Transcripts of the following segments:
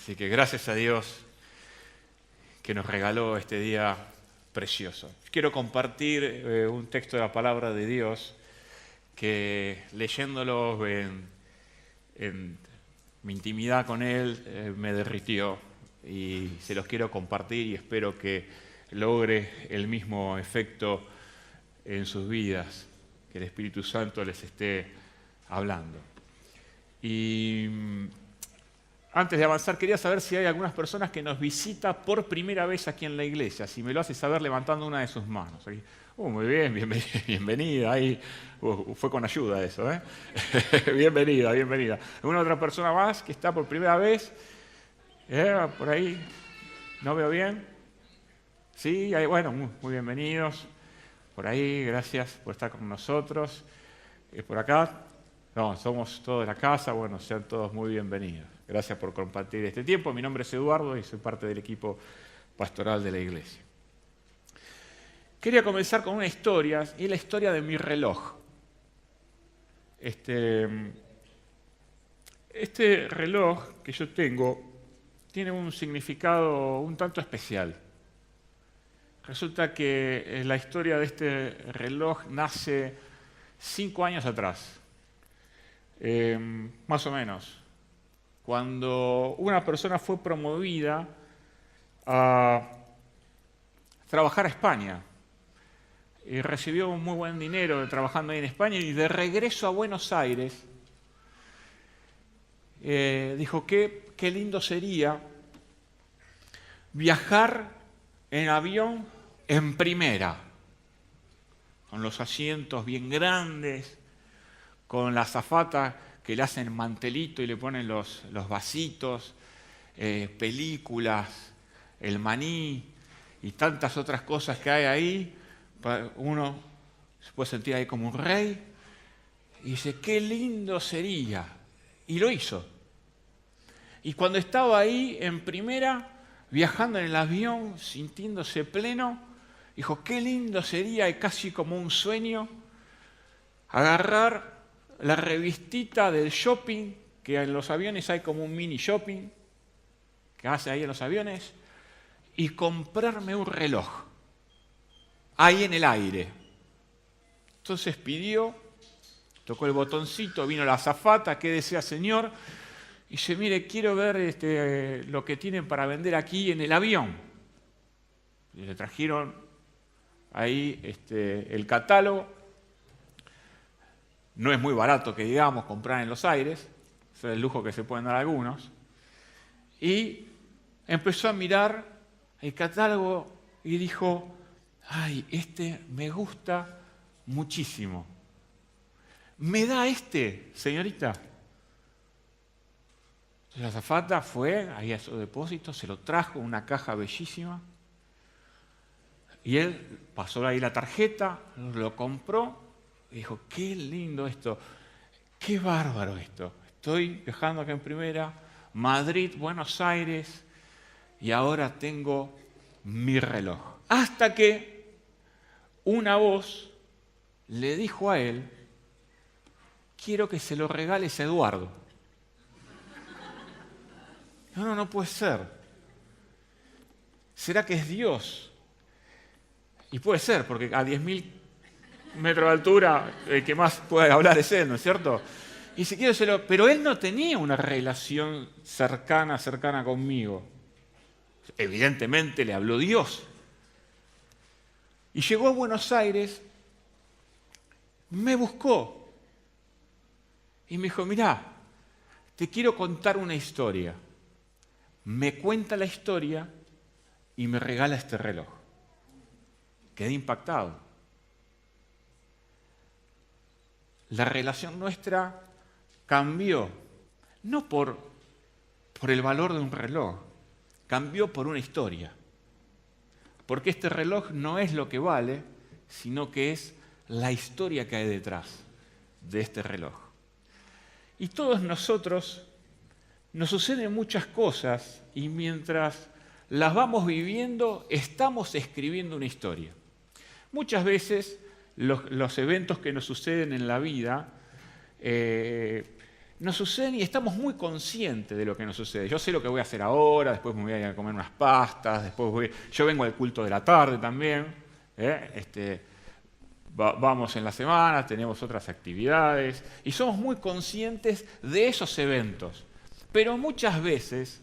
Así que gracias a Dios que nos regaló este día precioso. Quiero compartir un texto de la palabra de Dios que leyéndolo en mi intimidad con Él me derritió y se los quiero compartir y espero que logre el mismo efecto en sus vidas, que el Espíritu Santo les esté hablando. Y antes de avanzar, quería saber si hay algunas personas que nos visitan por primera vez aquí en la iglesia. Si me lo hace saber levantando una de sus manos. Muy bien, bienvenida. Ahí, fue con ayuda eso, ¿eh? Bienvenida. ¿Alguna otra persona más que está por primera vez? Por ahí, ¿no veo bien? Sí, bueno, muy bienvenidos. Por ahí, gracias por estar con nosotros. Por acá, no, somos todos de la casa, bueno, sean todos muy bienvenidos. Gracias por compartir este tiempo. Mi nombre es Eduardo y soy parte del equipo pastoral de la iglesia. Quería comenzar con una historia, y es la historia de mi reloj. Este reloj que yo tengo tiene un significado un tanto especial. Resulta que la historia de este reloj nace 5 años atrás, más o menos, cuando una persona fue promovida a trabajar a España y recibió un muy buen dinero trabajando ahí en España y de regreso a Buenos Aires dijo que qué lindo sería viajar en avión en primera, con los asientos bien grandes, con la azafata que le hacen mantelito y le ponen los vasitos, películas, el maní y tantas otras cosas que hay ahí. Uno se puede sentir ahí como un rey y dice, qué lindo sería. Y lo hizo. Y cuando estaba ahí en primera, viajando en el avión, sintiéndose pleno, dijo, qué lindo sería, y casi como un sueño, agarrar la revistita del shopping, que en los aviones hay como un mini shopping, que hace ahí en los aviones, y comprarme un reloj, ahí en el aire. Entonces pidió, tocó el botoncito, vino la azafata, ¿qué desea, señor? Y dice, mire, quiero ver lo que tienen para vender aquí en el avión. Y le trajeron ahí el catálogo. No es muy barato que digamos comprar en los aires, ese es el lujo que se pueden dar algunos. Y empezó a mirar el catálogo y dijo, ay, me gusta muchísimo. ¿Me da señorita? Entonces la azafata fue ahí a su depósito, se lo trajo, una caja bellísima. Y él pasó ahí la tarjeta, lo compró. Y dijo, qué lindo esto, qué bárbaro esto. Estoy viajando acá en primera, Madrid, Buenos Aires, y ahora tengo mi reloj. Hasta que una voz le dijo a él, quiero que se lo regales a Eduardo. No puede ser. ¿Será que es Dios? Y puede ser, porque a 10.000 metros de altura, el que más puede hablar es él, ¿no es cierto? Y si quiero pero él no tenía una relación cercana conmigo. Evidentemente le habló Dios. Y llegó a Buenos Aires, me buscó y me dijo, mirá, te quiero contar una historia. Me cuenta la historia y me regala este reloj. Quedé impactado. La relación nuestra cambió, no por el valor de un reloj, cambió por una historia. Porque este reloj no es lo que vale, sino que es la historia que hay detrás de este reloj. Y todos nosotros nos suceden muchas cosas y mientras las vamos viviendo, estamos escribiendo una historia. Muchas veces los eventos que nos suceden en la vida nos suceden y estamos muy conscientes de lo que nos sucede. Yo sé lo que voy a hacer ahora, después me voy a ir a comer unas pastas, yo vengo al culto de la tarde también, vamos en la semana, tenemos otras actividades y somos muy conscientes de esos eventos. Pero muchas veces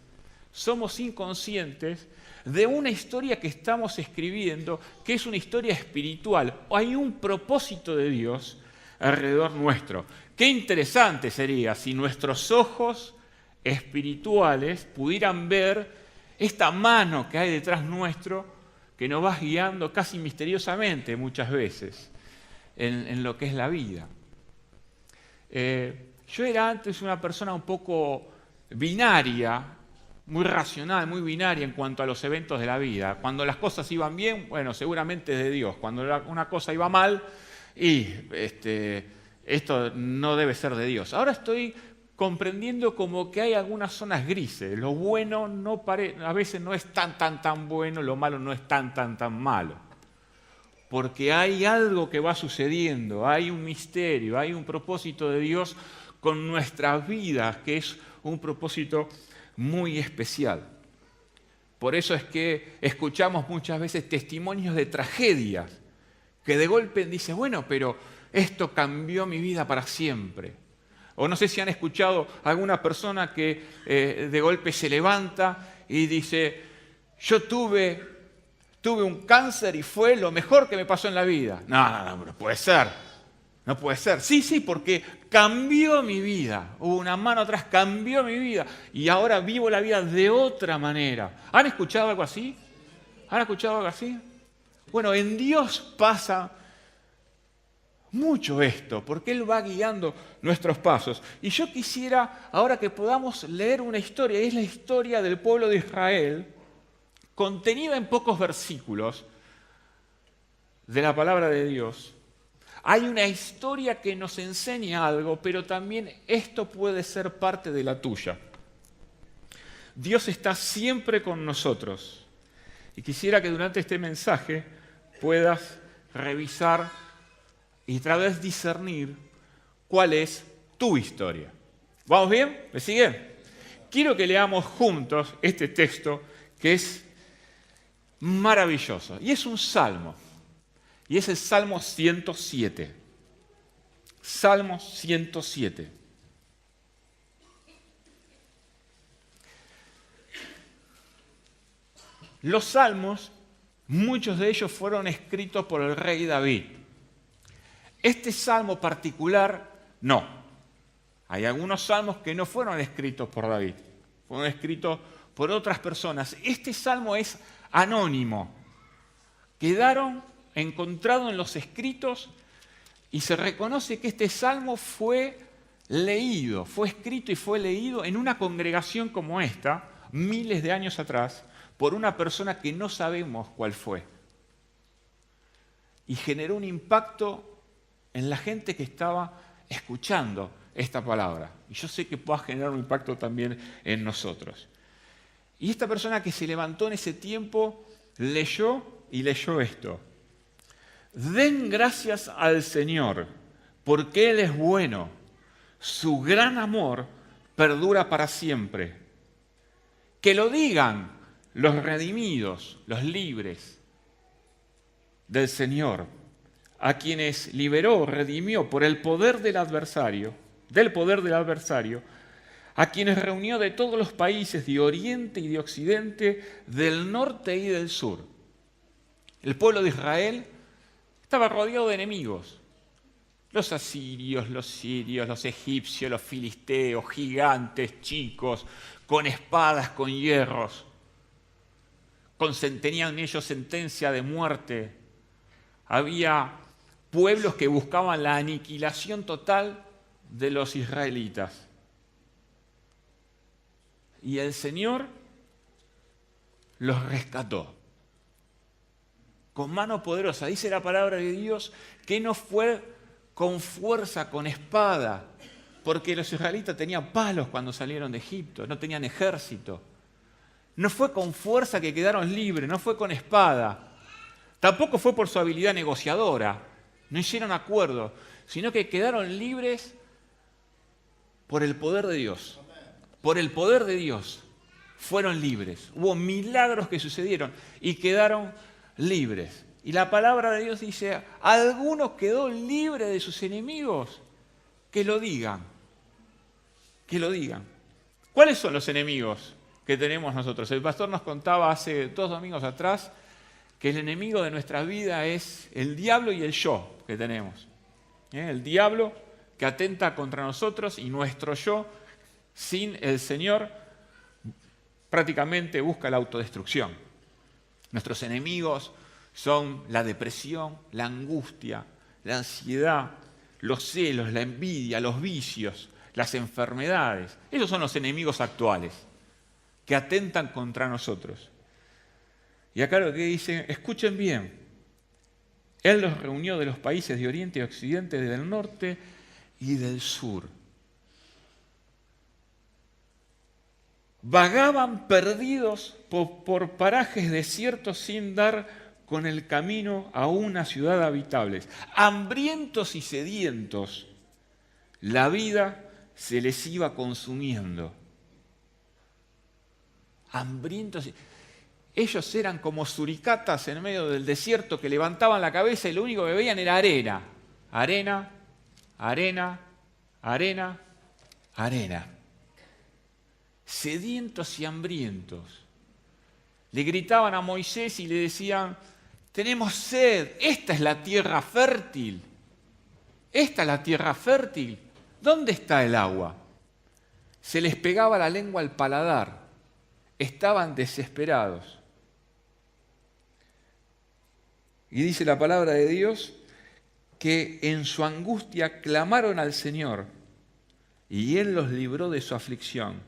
somos inconscientes de una historia que estamos escribiendo, que es una historia espiritual. Hay un propósito de Dios alrededor nuestro. Qué interesante sería si nuestros ojos espirituales pudieran ver esta mano que hay detrás nuestro, que nos va guiando casi misteriosamente muchas veces en lo que es la vida. Yo era antes una persona un poco binaria, muy racional, muy binaria en cuanto a los eventos de la vida. Cuando las cosas iban bien, bueno, seguramente es de Dios. Cuando una cosa iba mal, esto no debe ser de Dios. Ahora estoy comprendiendo como que hay algunas zonas grises. Lo bueno a veces no es tan bueno, lo malo no es tan malo. Porque hay algo que va sucediendo, hay un misterio, hay un propósito de Dios con nuestras vidas, que es un propósito muy especial. Por eso es que escuchamos muchas veces testimonios de tragedias, que de golpe dice, bueno, pero esto cambió mi vida para siempre. O no sé si han escuchado a alguna persona que de golpe se levanta y dice, yo tuve un cáncer y fue lo mejor que me pasó en la vida. No puede ser. No puede ser. Sí, porque cambió mi vida. Hubo una mano atrás, cambió mi vida. Y ahora vivo la vida de otra manera. ¿Han escuchado algo así? ¿Han escuchado algo así? Bueno, en Dios pasa mucho esto, porque Él va guiando nuestros pasos. Y yo quisiera ahora que podamos leer una historia, y es la historia del pueblo de Israel, contenida en pocos versículos de la palabra de Dios. Hay una historia que nos enseña algo, pero también esto puede ser parte de la tuya. Dios está siempre con nosotros. Y quisiera que durante este mensaje puedas revisar y tal vez discernir cuál es tu historia. ¿Vamos bien? ¿Me siguen? Quiero que leamos juntos este texto que es maravilloso. Y es un salmo. Y es el Salmo 107. Salmo 107. Los salmos, muchos de ellos fueron escritos por el rey David. Este salmo particular, no. Hay algunos salmos que no fueron escritos por David, fueron escritos por otras personas. Este salmo es anónimo. Quedaron encontrados en los escritos y se reconoce que este salmo fue leído, fue escrito y fue leído en una congregación como esta, miles de años atrás, por una persona que no sabemos cuál fue. Y generó un impacto en la gente que estaba escuchando esta palabra. Y yo sé que pueda generar un impacto también en nosotros. Y esta persona que se levantó en ese tiempo leyó esto. Den gracias al Señor, porque Él es bueno. Su gran amor perdura para siempre. Que lo digan los redimidos, los libres del Señor, a quienes liberó, redimió por el poder del adversario, a quienes reunió de todos los países, de oriente y de occidente, del norte y del sur. El pueblo de Israel estaba rodeado de enemigos. Los asirios, los sirios, los egipcios, los filisteos, gigantes, chicos, con espadas, con hierros. Tenían ellos sentencia de muerte. Había pueblos que buscaban la aniquilación total de los israelitas. Y el Señor los rescató. Con mano poderosa, dice la palabra de Dios, que no fue con fuerza, con espada, porque los israelitas tenían palos cuando salieron de Egipto, no tenían ejército. No fue con fuerza que quedaron libres, no fue con espada. Tampoco fue por su habilidad negociadora, no hicieron acuerdo, sino que quedaron libres por el poder de Dios. Por el poder de Dios fueron libres. Hubo milagros que sucedieron y quedaron libres. Y la palabra de Dios dice, ¿alguno quedó libre de sus enemigos? Que lo digan. Que lo digan. ¿Cuáles son los enemigos que tenemos nosotros? El pastor nos contaba hace 2 domingos atrás que el enemigo de nuestra vida es el diablo y el yo que tenemos. El diablo que atenta contra nosotros y nuestro yo sin el Señor prácticamente busca la autodestrucción. Nuestros enemigos son la depresión, la angustia, la ansiedad, los celos, la envidia, los vicios, las enfermedades. Esos son los enemigos actuales que atentan contra nosotros. Y acá lo que dice, escuchen bien, Él los reunió de los países de Oriente y Occidente, del norte y del sur. Vagaban perdidos por parajes desiertos sin dar con el camino a una ciudad habitable. Hambrientos y sedientos, la vida se les iba consumiendo. Hambrientos y... Ellos eran como suricatas en medio del desierto que levantaban la cabeza y lo único que veían era arena. Arena, arena, arena, arena. Sedientos y hambrientos. Le gritaban a Moisés y le decían, tenemos sed, esta es la tierra fértil. Esta es la tierra fértil. ¿Dónde está el agua? Se les pegaba la lengua al paladar. Estaban desesperados. Y dice la palabra de Dios que en su angustia clamaron al Señor y Él los libró de su aflicción.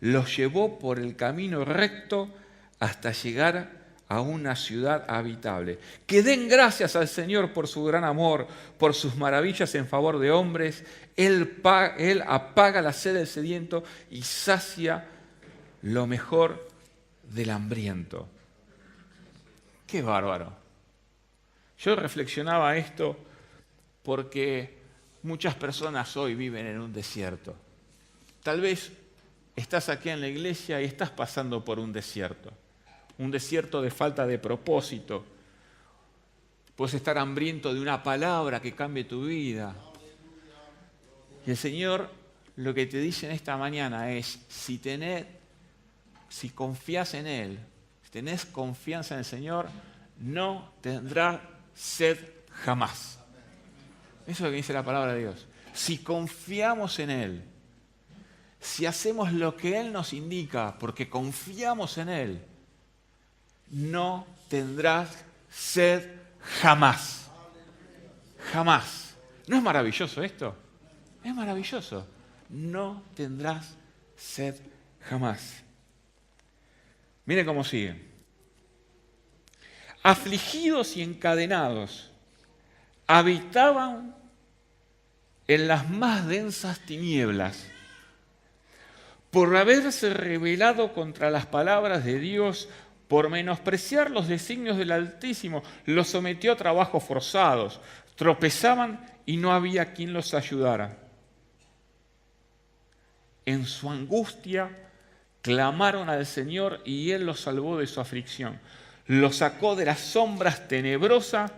Los llevó por el camino recto hasta llegar a una ciudad habitable. Que den gracias al Señor por su gran amor, por sus maravillas en favor de hombres. Él apaga la sed del sediento y sacia lo mejor del hambriento. ¡Qué bárbaro! Yo reflexionaba esto porque muchas personas hoy viven en un desierto. Tal vez estás aquí en la iglesia y estás pasando por un desierto de falta de propósito. Puedes estar hambriento de una palabra que cambie tu vida. Y el Señor lo que te dice en esta mañana es, si confías en Él, si tenés confianza en el Señor, no tendrás sed jamás. Eso es lo que dice la palabra de Dios. Si confiamos en Él, si hacemos lo que Él nos indica, porque confiamos en Él, no tendrás sed jamás. Jamás. ¿No es maravilloso esto? Es maravilloso. No tendrás sed jamás. Miren cómo sigue. Afligidos y encadenados, habitaban en las más densas tinieblas. Por haberse rebelado contra las palabras de Dios, por menospreciar los designios del Altísimo, los sometió a trabajos forzados. Tropezaban y no había quien los ayudara. En su angustia clamaron al Señor y Él los salvó de su aflicción. Los sacó de las sombras tenebrosas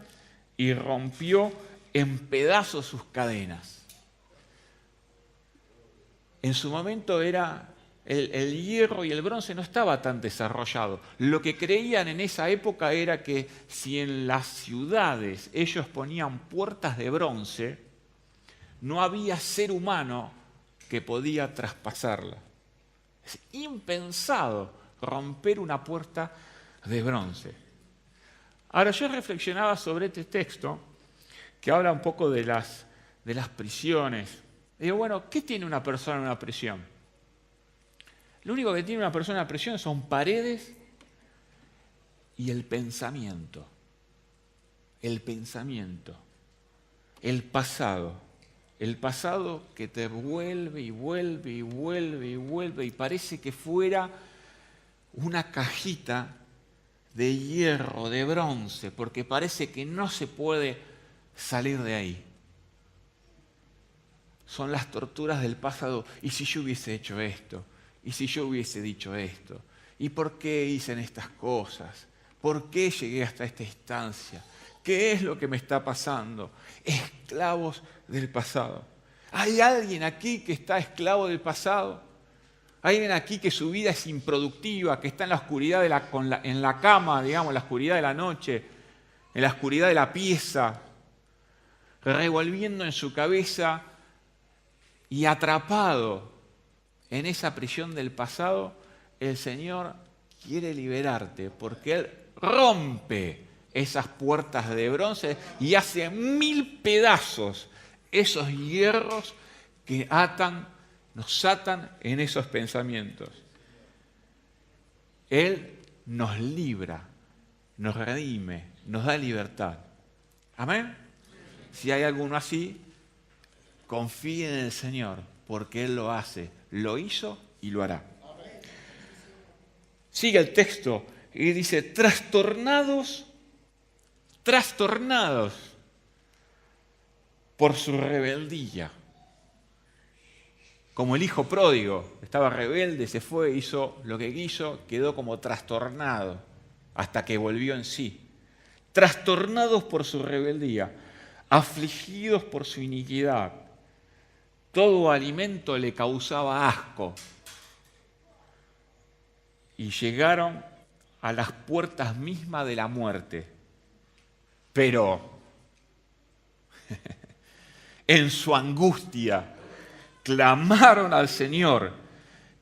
y rompió en pedazos sus cadenas. En su momento era el hierro y el bronce no estaba tan desarrollado. Lo que creían en esa época era que si en las ciudades ellos ponían puertas de bronce, no había ser humano que podía traspasarla. Es impensado romper una puerta de bronce. Ahora yo reflexionaba sobre este texto que habla un poco de las prisiones. Digo, bueno, ¿qué tiene una persona en una prisión? Lo único que tiene una persona en una prisión son paredes y el pensamiento. El pensamiento. El pasado. El pasado que te vuelve y vuelve y vuelve y vuelve y parece que fuera una cajita de hierro, de bronce, porque parece que no se puede salir de ahí. son las torturas del pasado. ¿Y si yo hubiese hecho esto? ¿Y si yo hubiese dicho esto? ¿Y por qué hice estas cosas? ¿Por qué llegué hasta esta instancia? ¿Qué es lo que me está pasando? Esclavos del pasado. ¿Hay alguien aquí que está esclavo del pasado? ¿Hay alguien aquí que su vida es improductiva, que está en la oscuridad en la cama, digamos, en la oscuridad de la noche, en la oscuridad de la pieza, revolviendo en su cabeza y atrapado en esa prisión del pasado? El Señor quiere liberarte porque Él rompe esas puertas de bronce y hace 1000 pedazos esos hierros que nos atan en esos pensamientos. Él nos libra, nos redime, nos da libertad. ¿Amén? Si hay alguno así, confíe en el Señor, porque Él lo hace, lo hizo y lo hará. Sigue el texto y dice, trastornados por su rebeldía. Como el hijo pródigo, estaba rebelde, se fue, hizo lo que quiso, quedó como trastornado hasta que volvió en sí. Trastornados por su rebeldía, afligidos por su iniquidad. Todo alimento le causaba asco. Y llegaron a las puertas mismas de la muerte. Pero en su angustia clamaron al Señor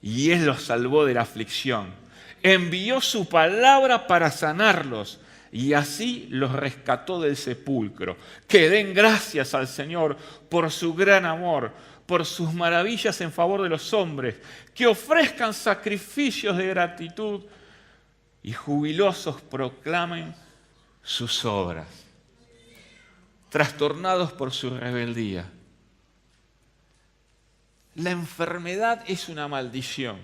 y Él los salvó de la aflicción. Envió su palabra para sanarlos y así los rescató del sepulcro. Que den gracias al Señor por su gran amor, por sus maravillas en favor de los hombres, que ofrezcan sacrificios de gratitud y jubilosos proclamen sus obras. Trastornados por su rebeldía. La enfermedad es una maldición.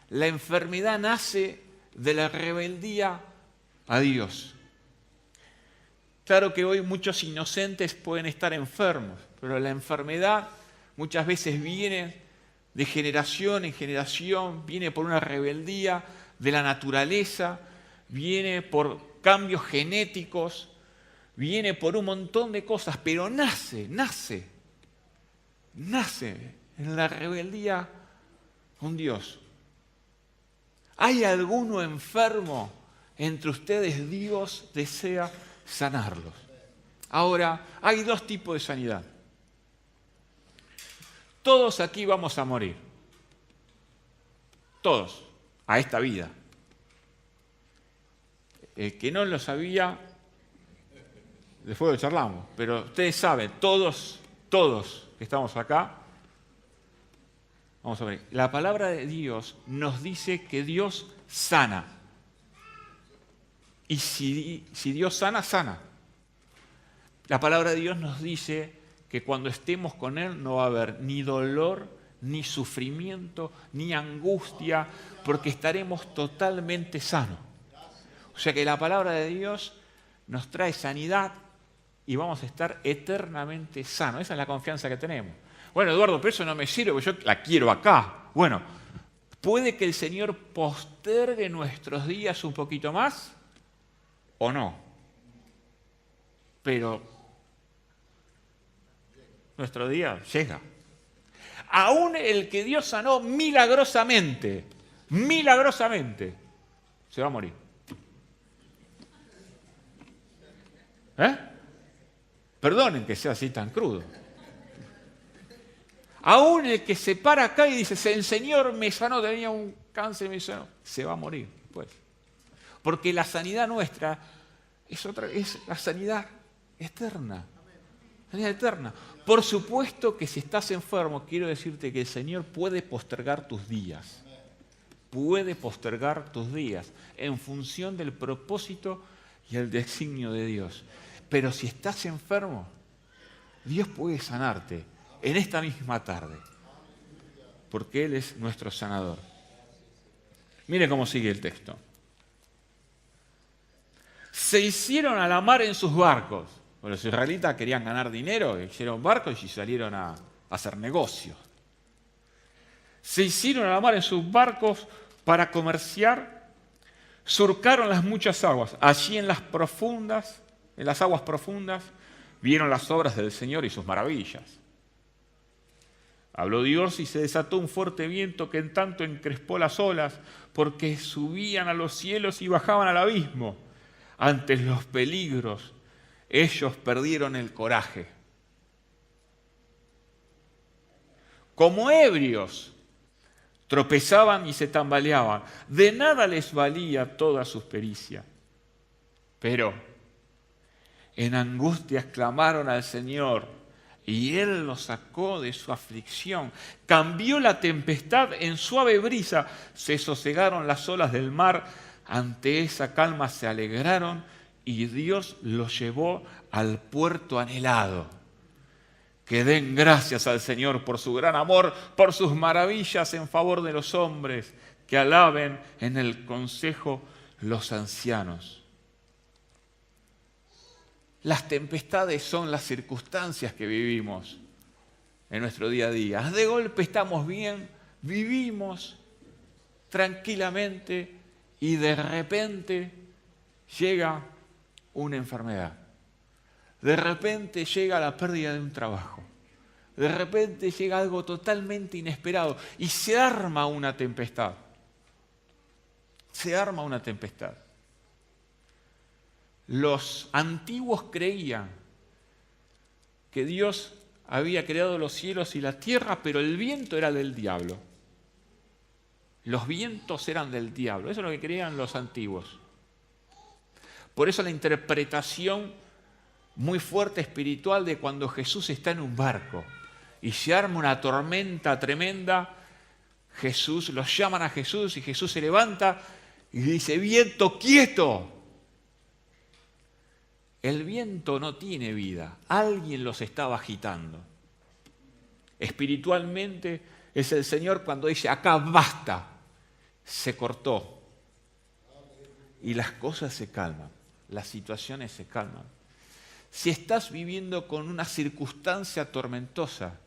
La enfermedad nace de la rebeldía a Dios. Claro que hoy muchos inocentes pueden estar enfermos, pero la enfermedad muchas veces viene de generación en generación, viene por una rebeldía de la naturaleza, viene por cambios genéticos, viene por un montón de cosas, pero nace en la rebeldía con Dios. ¿Hay alguno enfermo entre ustedes? Dios desea sanarlos. Ahora, hay dos tipos de sanidad. Todos aquí vamos a morir. Todos, a esta vida. El que no lo sabía, después lo charlamos, pero ustedes saben, todos que estamos acá, vamos a ver, la palabra de Dios nos dice que Dios sana. Y si Dios sana, sana. La palabra de Dios nos dice que cuando estemos con Él no va a haber ni dolor, ni sufrimiento, ni angustia, porque estaremos totalmente sanos. O sea que la palabra de Dios nos trae sanidad y vamos a estar eternamente sanos. Esa es la confianza que tenemos. Bueno, Eduardo, pero eso no me sirve, porque yo la quiero acá. Bueno, ¿puede que el Señor postergue nuestros días un poquito más o no? Pero nuestro día llega. Aún el que Dios sanó milagrosamente, se va a morir. Perdonen que sea así tan crudo. Aún el que se para acá y dice, el Señor me sanó, tenía un cáncer, me sanó, se va a morir, pues. Porque la sanidad nuestra es la sanidad eterna. Sanidad eterna. Por supuesto que si estás enfermo, quiero decirte que el Señor puede postergar tus días. Puede postergar tus días en función del propósito y el designio de Dios. Pero si estás enfermo, Dios puede sanarte en esta misma tarde, porque Él es nuestro sanador. Mire cómo sigue el texto. Se hicieron a la mar en sus barcos. Los israelitas querían ganar dinero, hicieron barcos y salieron a hacer negocios. Se hicieron a la mar en sus barcos para comerciar, surcaron las muchas aguas. Allí en las aguas profundas, vieron las obras del Señor y sus maravillas. Habló Dios y se desató un fuerte viento que en tanto encrespó las olas, porque subían a los cielos y bajaban al abismo. Ante los peligros, ellos perdieron el coraje. Como ebrios, tropezaban y se tambaleaban. De nada les valía toda su pericia. Pero en angustias clamaron al Señor, y Él los sacó de su aflicción. Cambió la tempestad en suave brisa. Se sosegaron las olas del mar. Ante esa calma se alegraron y Dios los llevó al puerto anhelado. Que den gracias al Señor por su gran amor, por sus maravillas en favor de los hombres. Que alaben en el consejo los ancianos. Las tempestades son las circunstancias que vivimos en nuestro día a día. De golpe estamos bien, vivimos tranquilamente y de repente llega una enfermedad. De repente llega la pérdida de un trabajo. De repente llega algo totalmente inesperado y se arma una tempestad. Se arma una tempestad. Los antiguos creían que Dios había creado los cielos y la tierra, pero el viento era del diablo. Los vientos eran del diablo. Eso es lo que creían los antiguos. Por eso la interpretación muy fuerte espiritual de cuando Jesús está en un barco y se arma una tormenta tremenda, los llaman a Jesús y Jesús se levanta y dice: viento, quieto. El viento no tiene vida, alguien los estaba agitando. Espiritualmente es el Señor cuando dice: acá basta, se cortó. Y las cosas se calman, las situaciones se calman. Si estás viviendo con una circunstancia tormentosa,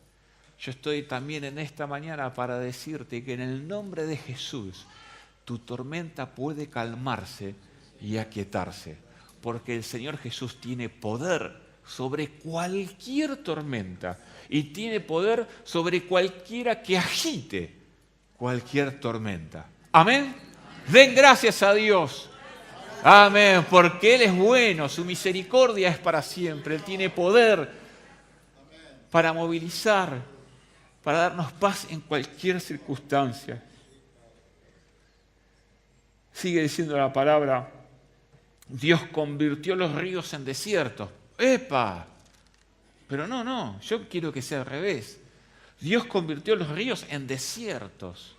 yo estoy también en esta mañana para decirte que en el nombre de Jesús tu tormenta puede calmarse y aquietarse. Porque el Señor Jesús tiene poder sobre cualquier tormenta y tiene poder sobre cualquiera que agite cualquier tormenta. ¿Amén? Den gracias a Dios. Amén, porque Él es bueno, su misericordia es para siempre. Él tiene poder para movilizar, para darnos paz en cualquier circunstancia. Sigue diciendo la palabra: Dios convirtió los ríos en desiertos. ¡Epa! Pero no, yo quiero que sea al revés. Dios convirtió los ríos en desiertos,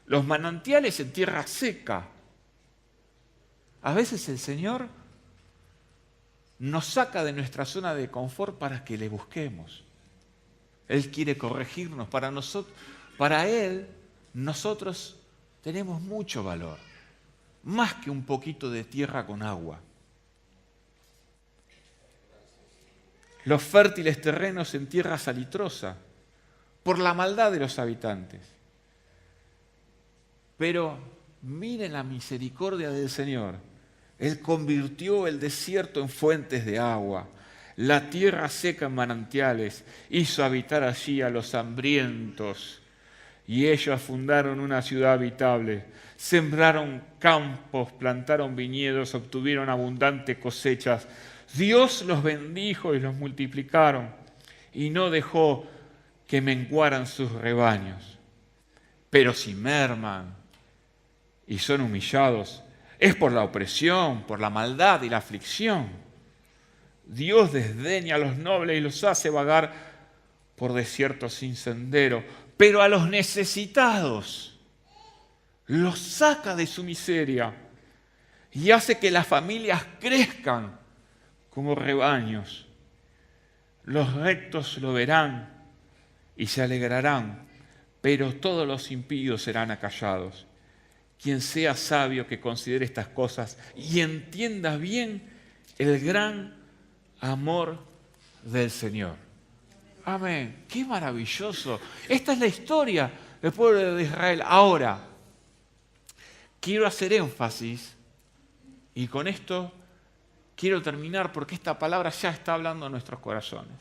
los manantiales en tierra seca. A veces el Señor nos saca de nuestra zona de confort para que le busquemos. Él quiere corregirnos. Para Él, nosotros tenemos mucho valor. Más que un poquito de tierra con agua. Los fértiles terrenos en tierra salitrosa, por la maldad de los habitantes. Pero miren la misericordia del Señor. Él convirtió el desierto en fuentes de agua, la tierra seca en manantiales, hizo habitar allí a los hambrientos. Y ellos fundaron una ciudad habitable, sembraron campos, plantaron viñedos, obtuvieron abundantes cosechas. Dios los bendijo y los multiplicaron, y no dejó que menguaran sus rebaños. Pero si merman y son humillados, es por la opresión, por la maldad y la aflicción. Dios desdeña a los nobles y los hace vagar por desiertos sin sendero. Pero a los necesitados los saca de su miseria y hace que las familias crezcan como rebaños. Los rectos lo verán y se alegrarán, pero todos los impíos serán acallados. Quien sea sabio que considere estas cosas y entienda bien el gran amor del Señor. Amén. ¡Qué maravilloso! Esta es la historia del pueblo de Israel. Ahora, quiero hacer énfasis, y con esto quiero terminar porque esta palabra ya está hablando a nuestros corazones.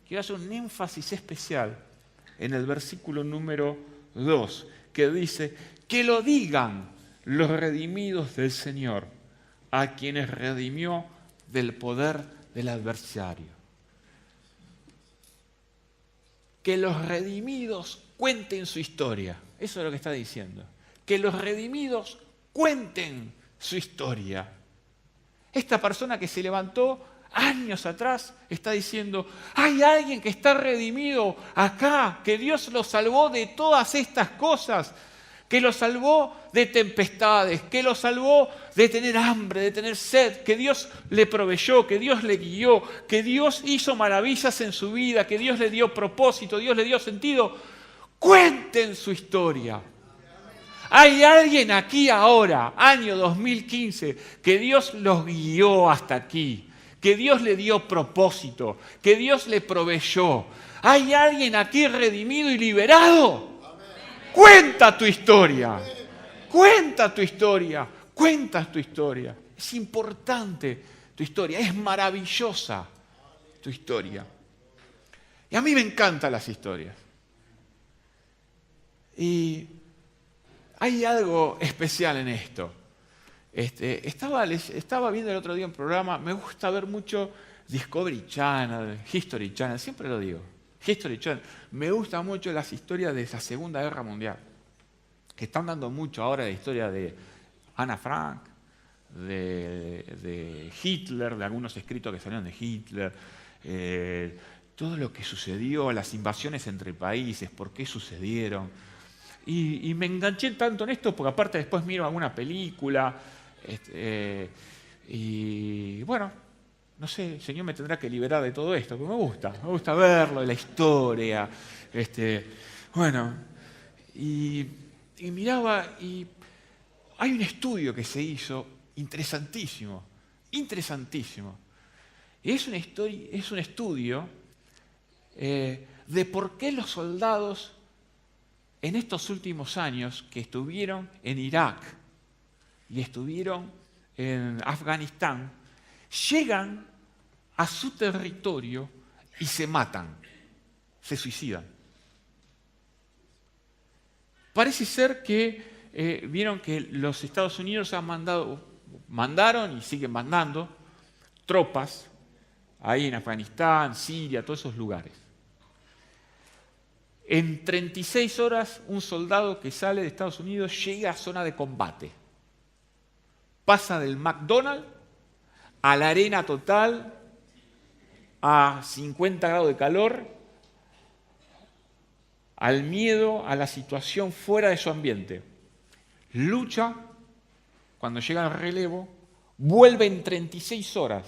Quiero hacer un énfasis especial en el versículo número 2, que dice, que lo digan los redimidos del Señor, a quienes redimió del poder del adversario. Que los redimidos cuenten su historia. Eso es lo que está diciendo. Que los redimidos cuenten su historia. Esta persona que se levantó años atrás está diciendo, hay alguien que está redimido acá, que Dios lo salvó de todas estas cosas, que lo salvó de tempestades, que lo salvó de tener hambre, de tener sed, que Dios le proveyó, que Dios le guió, que Dios hizo maravillas en su vida, que Dios le dio propósito, Dios le dio sentido. Cuenten su historia. Hay alguien aquí ahora, año 2015, que Dios los guió hasta aquí, que Dios le dio propósito, que Dios le proveyó. Hay alguien aquí redimido y liberado. Cuenta tu historia, cuenta tu historia, cuenta tu historia. Es importante tu historia, es maravillosa tu historia. Y a mí me encantan las historias. Y hay algo especial en esto. Estaba viendo el otro día un programa, me gusta ver mucho Discovery Channel, History Channel, siempre lo digo. History Channel. Me gustan mucho las historias de la Segunda Guerra Mundial, que están dando mucho ahora de historia de Ana Frank, de Hitler, de algunos escritos que salieron de Hitler, todo lo que sucedió, las invasiones entre países, por qué sucedieron. Y me enganché tanto en esto porque aparte después miro alguna película y bueno, no sé, el Señor me tendrá que liberar de todo esto, pero me gusta verlo, de la historia. Bueno, y miraba y hay un estudio que se hizo interesantísimo. Y es un estudio de por qué los soldados en estos últimos años que estuvieron en Irak y estuvieron en Afganistán, llegan a su territorio y se matan, se suicidan. Parece ser que vieron que los Estados Unidos mandaron y siguen mandando tropas ahí en Afganistán, Siria, todos esos lugares. En 36 horas, un soldado que sale de Estados Unidos llega a zona de combate. Pasa del McDonald's a la arena total, a 50 grados de calor, al miedo, a la situación fuera de su ambiente. Lucha, cuando llega al relevo, vuelve en 36 horas.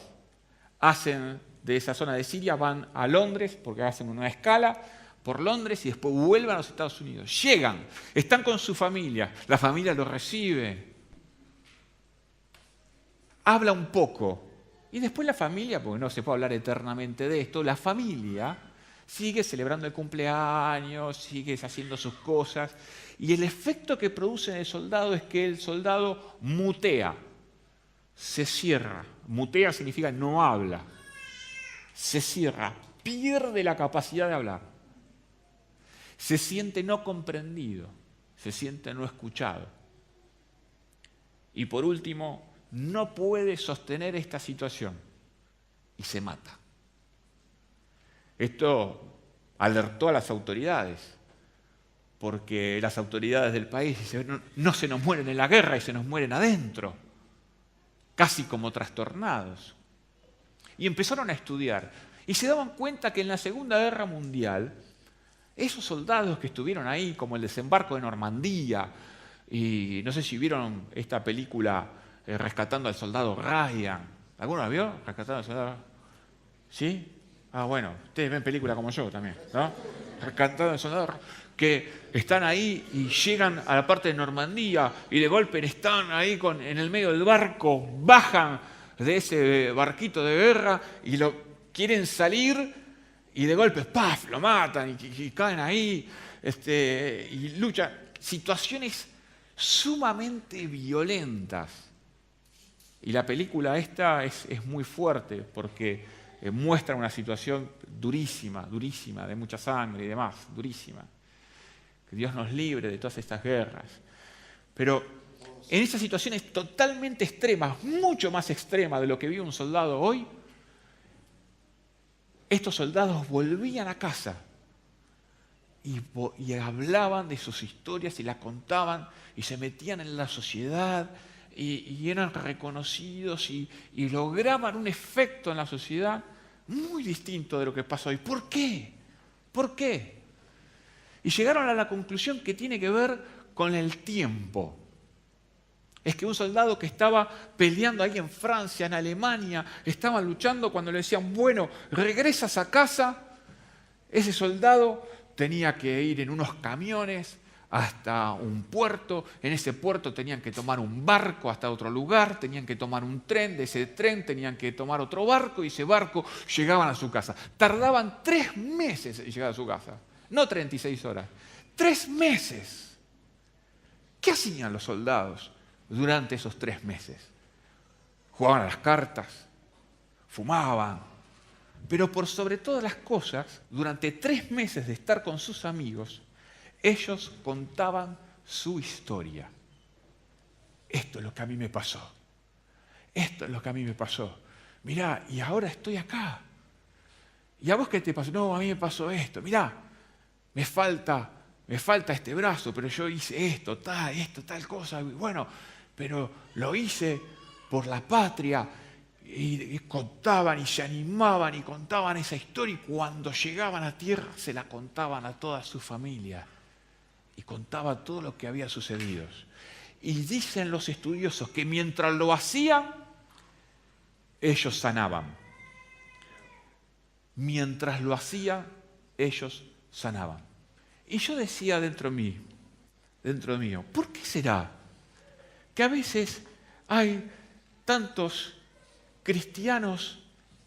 Hacen de esa zona de Siria, van a Londres, porque hacen una escala por Londres y después vuelven a los Estados Unidos. Llegan, están con su familia, la familia los recibe, habla un poco. Y después la familia, porque no se puede hablar eternamente de esto, la familia sigue celebrando el cumpleaños, sigue haciendo sus cosas. Y el efecto que produce en el soldado es que el soldado mutea, se cierra. Mutea significa no habla. Se cierra, pierde la capacidad de hablar. Se siente no comprendido, se siente no escuchado. Y por último, no puede sostener esta situación y se mata. Esto alertó a las autoridades, porque las autoridades del país dicen, no se nos mueren en la guerra y se nos mueren adentro, casi como trastornados. Y empezaron a estudiar y se daban cuenta que en la Segunda Guerra Mundial, esos soldados que estuvieron ahí, como el desembarco de Normandía, y no sé si vieron esta película Rescatando al Soldado Ryan. ¿Alguno la vio? Rescatando al Soldado Ryan. ¿Sí? Ah, bueno, ustedes ven películas como yo también, ¿no? Rescatando al Soldado Ryan. Que están ahí y llegan a la parte de Normandía y de golpe están ahí en el medio del barco, bajan de ese barquito de guerra y quieren salir y de golpe, ¡paf!, lo matan y caen ahí y luchan. Situaciones sumamente violentas. Y la película esta es muy fuerte porque muestra una situación durísima, durísima, de mucha sangre y demás, durísima. Que Dios nos libre de todas estas guerras. Pero en esas situaciones totalmente extremas, mucho más extremas de lo que vive un soldado hoy, estos soldados volvían a casa y hablaban de sus historias y las contaban y se metían en la sociedad y eran reconocidos y lograban un efecto en la sociedad muy distinto de lo que pasa hoy. ¿Por qué? ¿Por qué? Y llegaron a la conclusión que tiene que ver con el tiempo. Es que un soldado que estaba peleando ahí en Francia, en Alemania, estaba luchando cuando le decían, bueno, regresas a casa, ese soldado tenía que ir en unos camiones hasta un puerto, en ese puerto tenían que tomar un barco hasta otro lugar, tenían que tomar un tren, de ese tren tenían que tomar otro barco y ese barco llegaban a su casa. Tardaban 3 meses en llegar a su casa, no 36 horas, 3 meses. ¿Qué hacían los soldados durante esos 3 meses? Jugaban a las cartas, fumaban, pero por sobre todas las cosas, durante 3 meses de estar con sus amigos, ellos contaban su historia. Esto es lo que a mí me pasó. Esto es lo que a mí me pasó. Mirá, y ahora estoy acá. ¿Y a vos qué te pasó? No, a mí me pasó esto. Mirá, me falta este brazo, pero yo hice esto, tal cosa. Bueno, pero lo hice por la patria. Y contaban y se animaban y contaban esa historia y cuando llegaban a tierra se la contaban a toda su familia y contaba todo lo que había sucedido. Y dicen los estudiosos que mientras lo hacían, ellos sanaban. Mientras lo hacían, ellos sanaban. Y yo decía dentro mío, ¿por qué será que a veces hay tantos cristianos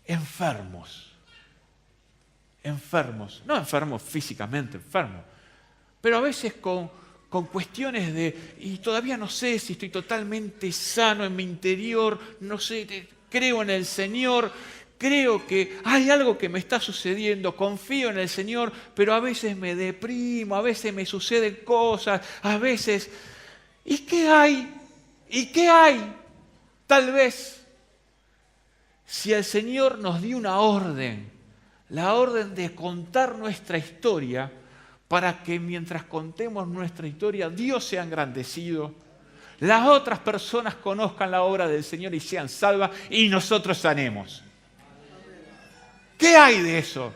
enfermos? Enfermos, no enfermos físicamente, enfermos, pero a veces con cuestiones de, y todavía no sé si estoy totalmente sano en mi interior, no sé, creo en el Señor, creo que hay algo que me está sucediendo, confío en el Señor, pero a veces me deprimo, a veces me suceden cosas, a veces... ¿Y qué hay? ¿Y qué hay? Tal vez, si el Señor nos dio una orden, la orden de contar nuestra historia, para que mientras contemos nuestra historia, Dios sea engrandecido, las otras personas conozcan la obra del Señor y sean salvas, y nosotros sanemos. ¿Qué hay de eso?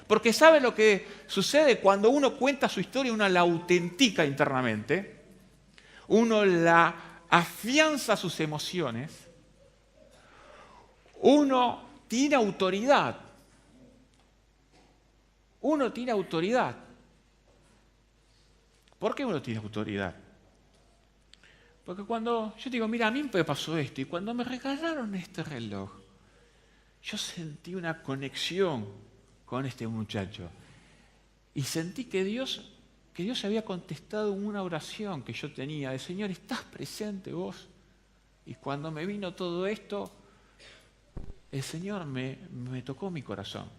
Porque ¿sabe lo que sucede? Cuando uno cuenta su historia, uno la autentica internamente, uno la afianza a sus emociones, uno tiene autoridad. Uno tiene autoridad. ¿Por qué uno tiene autoridad? Porque cuando yo digo, mira, a mí me pasó esto, y cuando me regalaron este reloj, yo sentí una conexión con este muchacho. Y sentí que Dios había contestado una oración que yo tenía, de Señor, ¿estás presente vos? Y cuando me vino todo esto, el Señor me tocó mi corazón.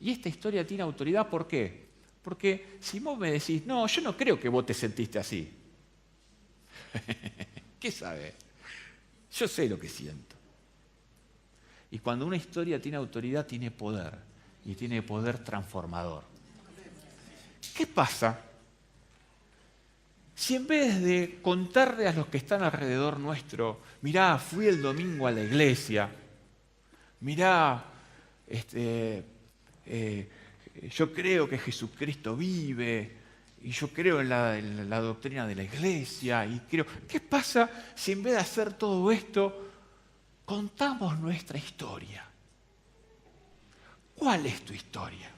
Y esta historia tiene autoridad, ¿por qué? Porque si vos me decís, no, yo no creo que vos te sentiste así. ¿Qué sabés? Yo sé lo que siento. Y cuando una historia tiene autoridad, tiene poder. Y tiene poder transformador. ¿Qué pasa si en vez de contarle a los que están alrededor nuestro, mirá, fui el domingo a la iglesia, mirá, yo creo que Jesucristo vive y yo creo en la doctrina de la iglesia y creo... ¿Qué pasa si en vez de hacer todo esto contamos nuestra historia? ¿Cuál es tu historia?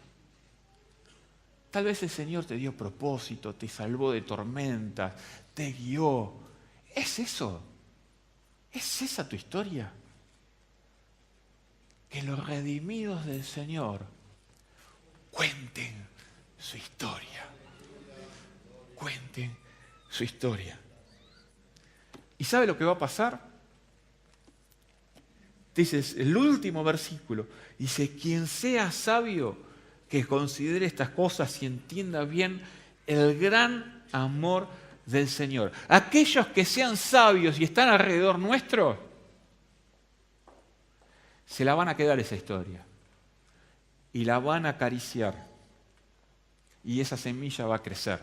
Tal vez el Señor te dio propósito, te salvó de tormentas, te guió. ¿Es eso? ¿Es esa tu historia? Que los redimidos del Señor cuenten su historia. Cuenten su historia. ¿Y sabe lo que va a pasar? Dice el último versículo. Dice, quien sea sabio, que considere estas cosas y entienda bien el gran amor del Señor. Aquellos que sean sabios y están alrededor nuestro, se la van a quedar esa historia. Y la van a acariciar. Y esa semilla va a crecer.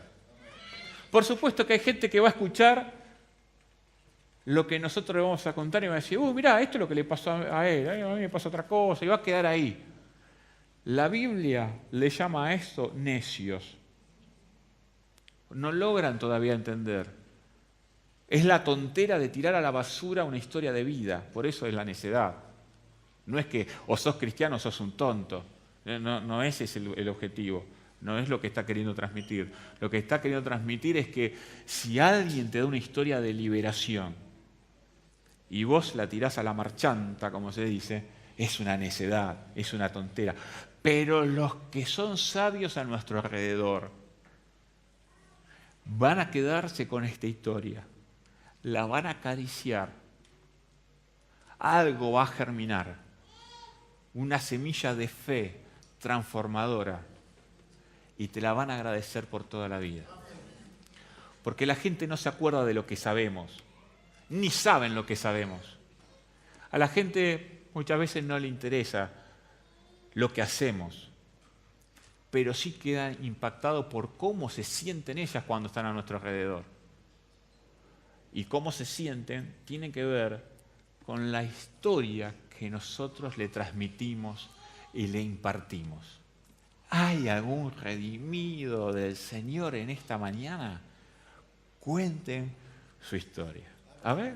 Por supuesto que hay gente que va a escuchar lo que nosotros le vamos a contar y va a decir, mirá, esto es lo que le pasó a él, a mí me pasó otra cosa, y va a quedar ahí. La Biblia le llama a esto necios. No logran todavía entender. Es la tontera de tirar a la basura una historia de vida, por eso es la necedad. No es que o sos cristiano o sos un tonto, no ese es el objetivo. No es lo que está queriendo transmitir. Lo que está queriendo transmitir es que si alguien te da una historia de liberación y vos la tirás a la marchanta, como se dice, es una necedad, es una tontera. Pero los que son sabios a nuestro alrededor van a quedarse con esta historia, la van a acariciar, algo va a germinar, una semilla de fe transformadora, y te la van a agradecer por toda la vida. Porque la gente no se acuerda de lo que sabemos, ni saben lo que sabemos. A la gente muchas veces no le interesa lo que hacemos, pero sí quedan impactados por cómo se sienten ellas cuando están a nuestro alrededor. Y cómo se sienten tiene que ver con la historia que nosotros le transmitimos y le impartimos. ¿Hay algún redimido del Señor en esta mañana? Cuenten su historia. A ver.